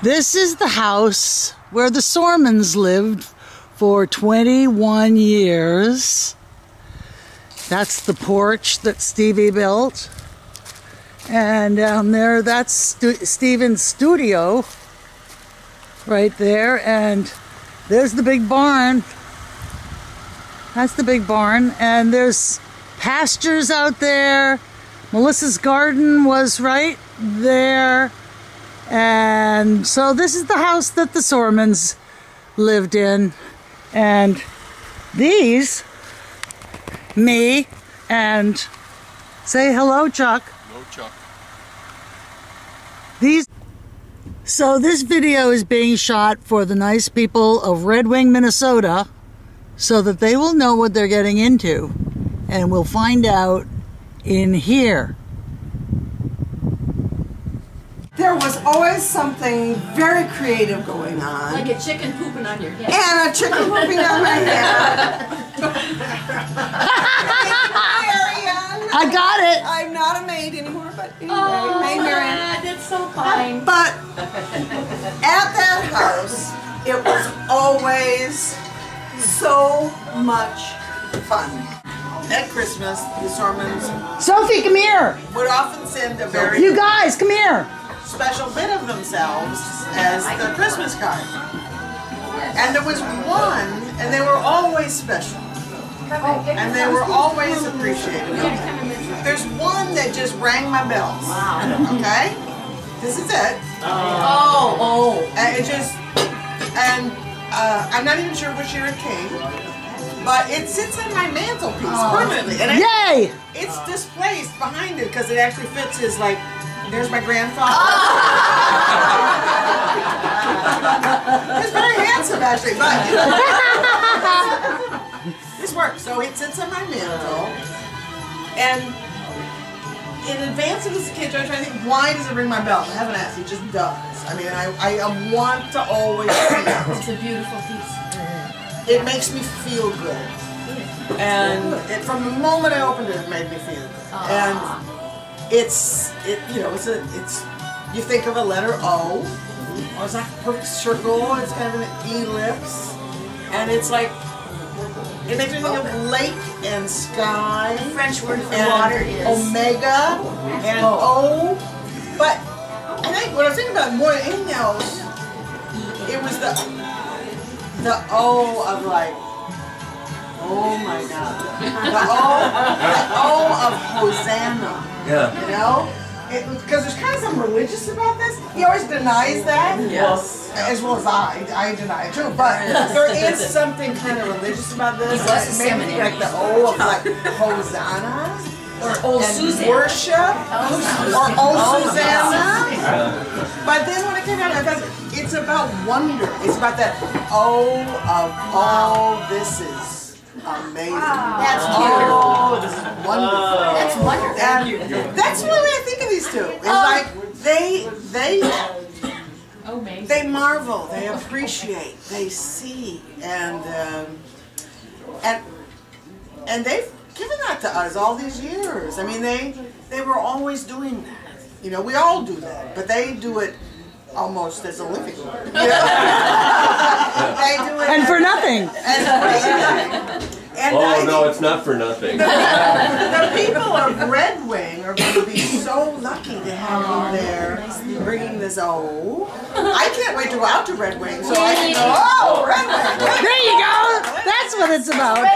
This is the house where the Sormans lived for 21 years. That's the porch that Stevie built. And down there, that's Stephen's studio right there. And there's the big barn. That's the big barn. And there's pastures out there. Melissa's garden was right there. And so this is the house that the Sormans lived in. And these, me, and say hello, Chuck. Hello, Chuck. So this video is being shot for the nice people of Red Wing, Minnesota, so that they will know what they're getting into. And we'll find out in here. There was always something very creative going on. Like a chicken pooping on your head. And a chicken pooping on my head. I got it. I'm not a maid anymore, but anyway, Oh, Maid Marian. that's so fine. But at that house, it was always so much fun. At Christmas, the Sormans Sophie, come here. would often send a very You guys, come here. special bit of themselves as the Christmas card. And there was one, and they were always special. And they were always appreciated. There's one that just rang my bells. Okay? This is it. And it just, and I'm not even sure which year it came, but it sits on my mantelpiece permanently. And Yay! it's displaced behind it because it actually fits his, like, there's my grandfather. He's very handsome, actually, but you know, this works. So it sits on my mantle, and in advance of this occasion, I'm trying to think, why does it ring my bell? I haven't asked. It just does. I mean, I want to always see it. It's a beautiful piece. It makes me feel good, and from the moment I opened it, it made me feel good. And it's you think of a letter O, or it's like a perfect circle, it's kind of an ellipse, and it's like, it makes me think of lake and sky. The French word for and water is omega and O. But I think what I was thinking about more than anything else, it was the O of like, oh my God, the O of Hosanna. Yeah. You know? Because there's kind of something religious about this. He always denies that. Yes. As well as I deny it too. But there is something kind of religious about this. He was a Maybe seminary. like the O of like Hosanna. Or old And Susan. worship. Or O Susanna. But then when it came out, I thought it's about wonder. It's about that O of, oh, this is amazing. That's cute. Oh, this is wonderful. That's wonderful. And that's the way I think of these two. It's like they marvel, they appreciate, they see, and they've given that to us all these years. I mean, they were always doing that. You know, we all do that, but they do it almost as a living. You know? They do it And for nothing. And Oh, no, it's not for nothing. the people of Red Wing are going to be so lucky to have you there bringing this O. I can't wait to go out to Red Wing so I can go, oh, Red Wing. There you go. That's what it's about.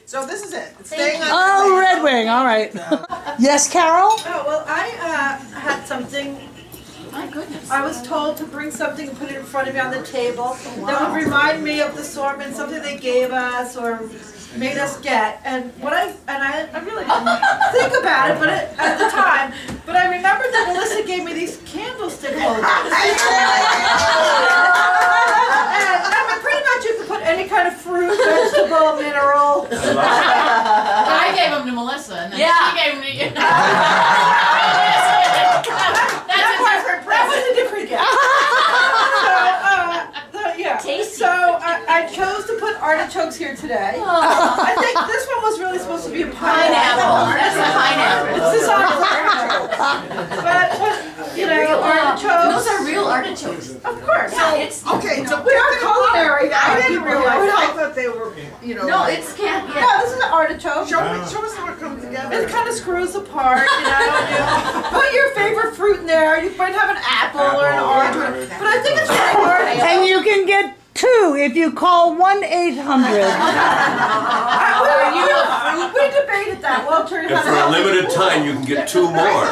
So this is it. It's staying on. Oh, Red Wing. All right. Yes, Carol? Oh, well, I had something. My goodness. I was told to bring something and put it in front of me on the table that would remind me of the Sorman, something they gave us or made us get. And I really didn't think about it, at the time. But I remembered that Melissa gave me these candlestick holders. And I mean, pretty much you could put any kind of fruit, vegetable, mineral. I gave them to Melissa, and then she gave them to you. That was a different gift. Yeah. Tasty. So I chose to put artichokes here today. I think this one was really supposed to be a pineapple. That's a pineapple. This is on artichoke. But you know, artichoke. those are real artichokes. Of course. Yeah, it's Okay, so We are culinary. I didn't realize. I it. thought they were, you know. no, like- it's can't. Yeah, Yeah. this is an artichoke. Show us how it comes together. It kind of screws apart, you know. Put your favorite fruit in there. You might have an apple or an orange, but I think it's very hard. And you can get 2 if you call 1-800. We debated that. Walter, And for a limited time, you can get 2 more.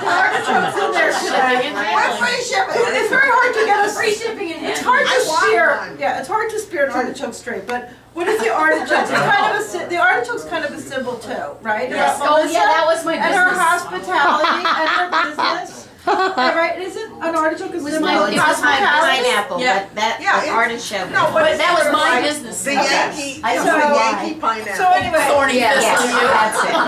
artichokes in there today. What free shipping? It's very hard to get a Free shipping and It's hard I to want spear. one. Yeah, it's hard to spear an artichoke straight. But what is the artichoke? It's kind of the artichoke's kind of a symbol too, right? Yes. About Oh Melissa yeah, that was my and business. her hospitality and her business. Right? Isn't an artichoke a symbol my- of it was my hospitality? Pineapple, Yeah. but that Yeah, it's- artichoke. No, But that was it's my like business. The Yankee, I it's don't a know Yankee pineapple. So anyway, Thorny Yes, fist. that's it.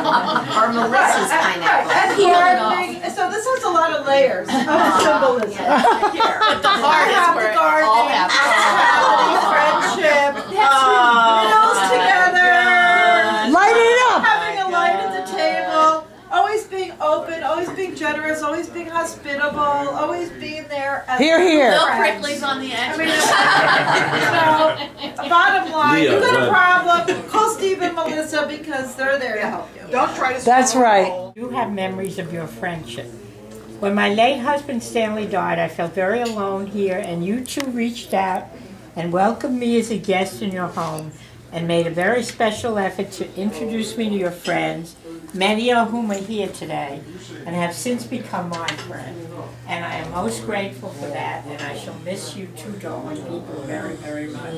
Or Melissa's pineapple. And Peel it gardening. So this has a lot of layers of symbolism. But the heart is where it all happens. Hospitality, friendship, meals together. Light it up. Having a light at the table, always being open, always being generous, always being hospitable, always being there. As Here, here. No friends. pricklies on the edge. I mean, you know, bottom line, Leah, you got a what? problem, call Steve and Melissa because they're there to help you. Don't try to That's swallow right. whole. You have memories of your friendship. When my late husband Stanley died, I felt very alone here, and you two reached out and welcomed me as a guest in your home and made a very special effort to introduce me to your friends, many of whom are here today and have since become my friends. And I am most grateful for that, and I shall miss you two darling people very, very much.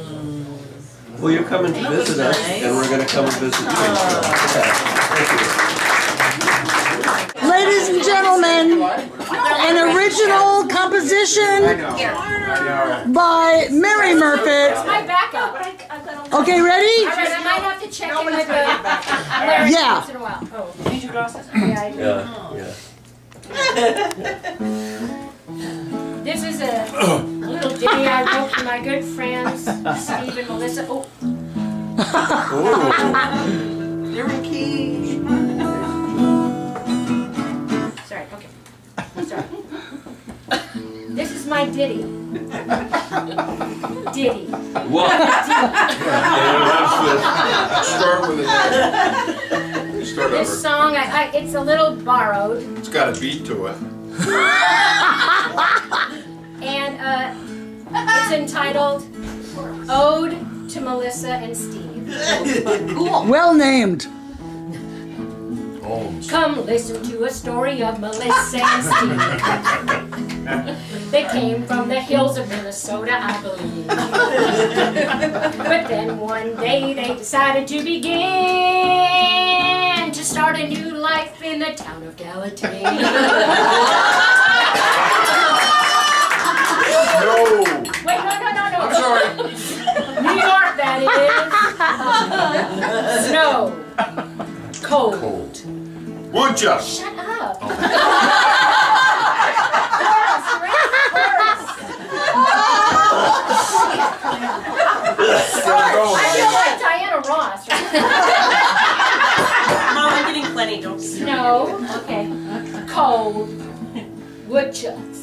Well, you're coming to visit us, and we're going to come and visit you. Thank you. Ladies and gentlemen, an original composition by Mary Murphy. My backup. Okay, ready? All right, I might have to check in with the lyrics Yeah. once in a while. Oh, need your glasses? Yeah. This is a little ditty I wrote for my good friends, Steve and Melissa. Oh, You're in key. sorry. Okay. Sorry. This is my ditty. Ditty. What? Start with it. Start This over. song, it's a little borrowed, It's got a beat to it. and it's entitled "Ode to Melissa and Steve." Cool. Well named. Come listen to a story of Melissa and Steve. They came from the hills of Minnesota, I believe. But then one day they decided to begin to start a new life in the town of Gallatin. No! Wait, no. I'm sorry. New York, that is. Snow. Cold. Woodchuck. Shut up. I feel like Diana Ross. Mom, I'm getting plenty, don't Snow. Okay. Cold. Woodchucks.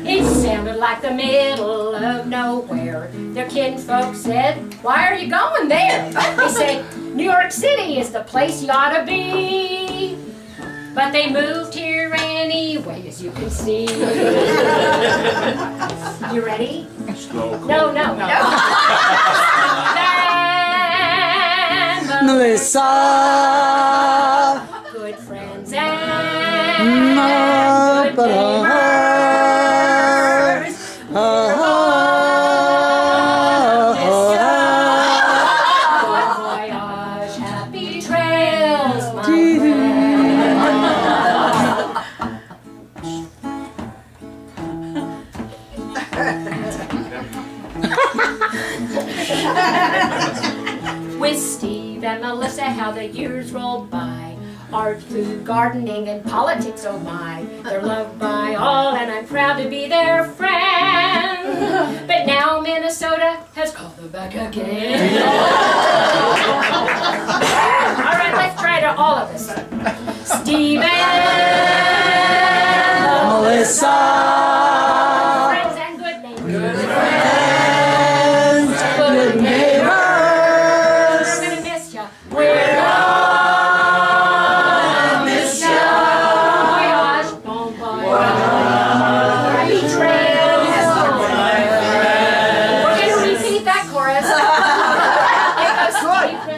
It sounded like the middle of nowhere. Their kinfolk said, "Why are you going there?" They said, "New York City is the place you ought to be." But they moved here anyway, as you can see. You ready? No. Then Melissa. good friends and good neighbors. Bon voyage, happy trails, my friend. With Steve and Melissa, how the years rolled by. Art, food, gardening, and politics, oh my. They're loved by all, and I'm proud to be their friend. But now Minnesota has called them back again.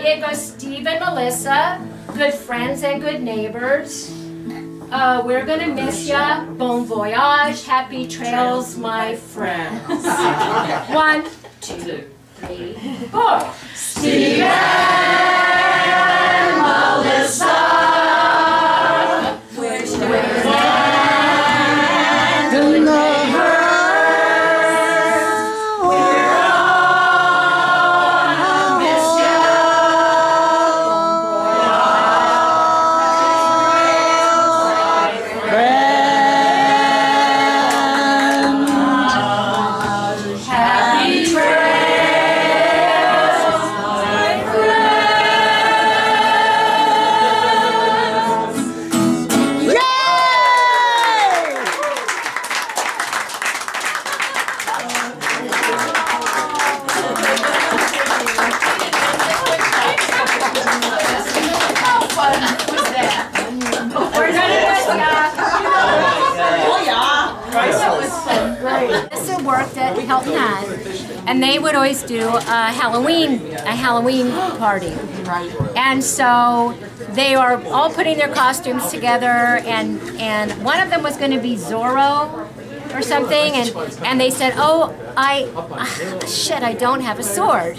it goes Steve and Melissa, good friends and good neighbors. We're gonna miss ya. Bon voyage. Happy trails, my friends. 1, 2, 3, 4. Steve and Melissa. Wish they were in the worked at Helton Hahn, and they would always do a Halloween party. And so they are all putting their costumes together, and one of them was going to be Zorro or something, and they said, oh, shit, I don't have a sword.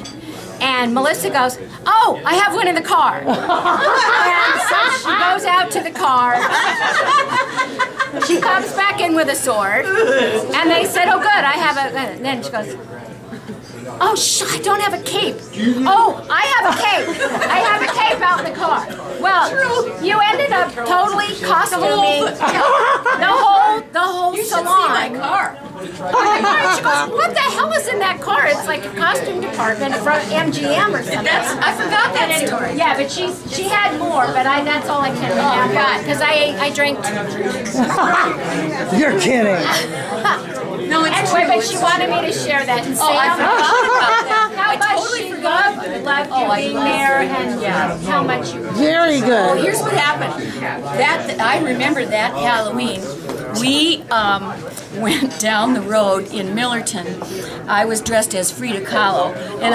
And Melissa goes, oh, I have one in the car. And so she goes out to the car. She comes back in with a sword. And they said, oh, good, I have a... And then she goes, oh, I don't have a cape. Oh, I have a cape. I have a cape out in the car. Well, you ended up totally costuming the whole salon. She goes, what the hell is in that car? It's like a costume department from MGM or something. I forgot that story. Yeah, but she had more, but that's all I can remember. Because I drank 2 drinks. You're kidding. No, anyway, but she wanted me to share that and say I forgot about that. how much she loved you being there and how much you... Very good. Well, here's what happened. I remember that Halloween. We went down the road in Millerton. I was dressed as Frida Kahlo, and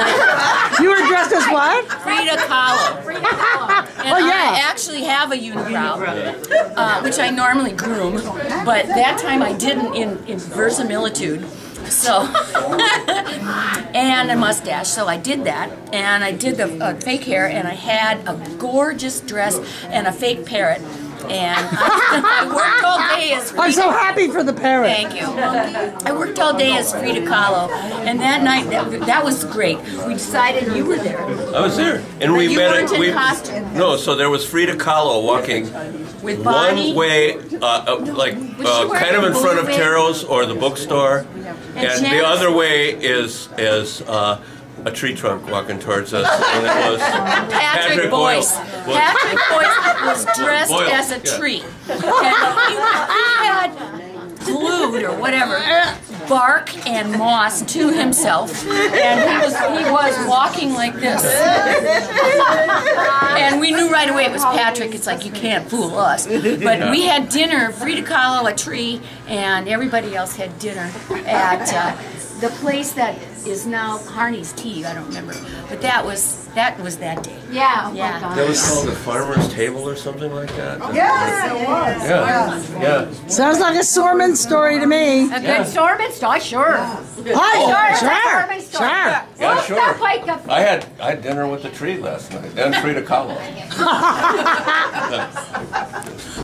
You were dressed as what? Frida Kahlo. And I actually have a unibrow, which I normally groom, but that time I didn't in verisimilitude. So, and a mustache, so I did that, and I did the fake hair, and I had a gorgeous dress and a fake parrot. And I worked all day as Frida. I'm so happy for the parrot. Thank you. I worked all day as Frida Kahlo, and that night, that was great. We decided you were there. I was there, and we you met. weren't in costume. No, so there was Frida Kahlo walking With Bonnie. one way, kind of in front of Taro's or the bookstore, and the other way is a tree trunk walking towards us, and it was Patrick Boyce. Patrick Boyce was dressed as a tree. And he had glued or whatever bark and moss to himself, and he was walking like this. And we knew right away it was Patrick. It's like, you can't fool us. But we had dinner, Frida Kahlo, a tree, and everybody else had dinner at the place that is now Harney's Tea. I don't remember, but that was that day. Yeah. Yeah. That was called the Farmer's Table or something like that. Yes, it was. Yeah. Sounds like a Sorman story to me. A good Sorman story, sure. Sure. Yeah, sure. I had dinner with the tree last night, and Frida Kahlo.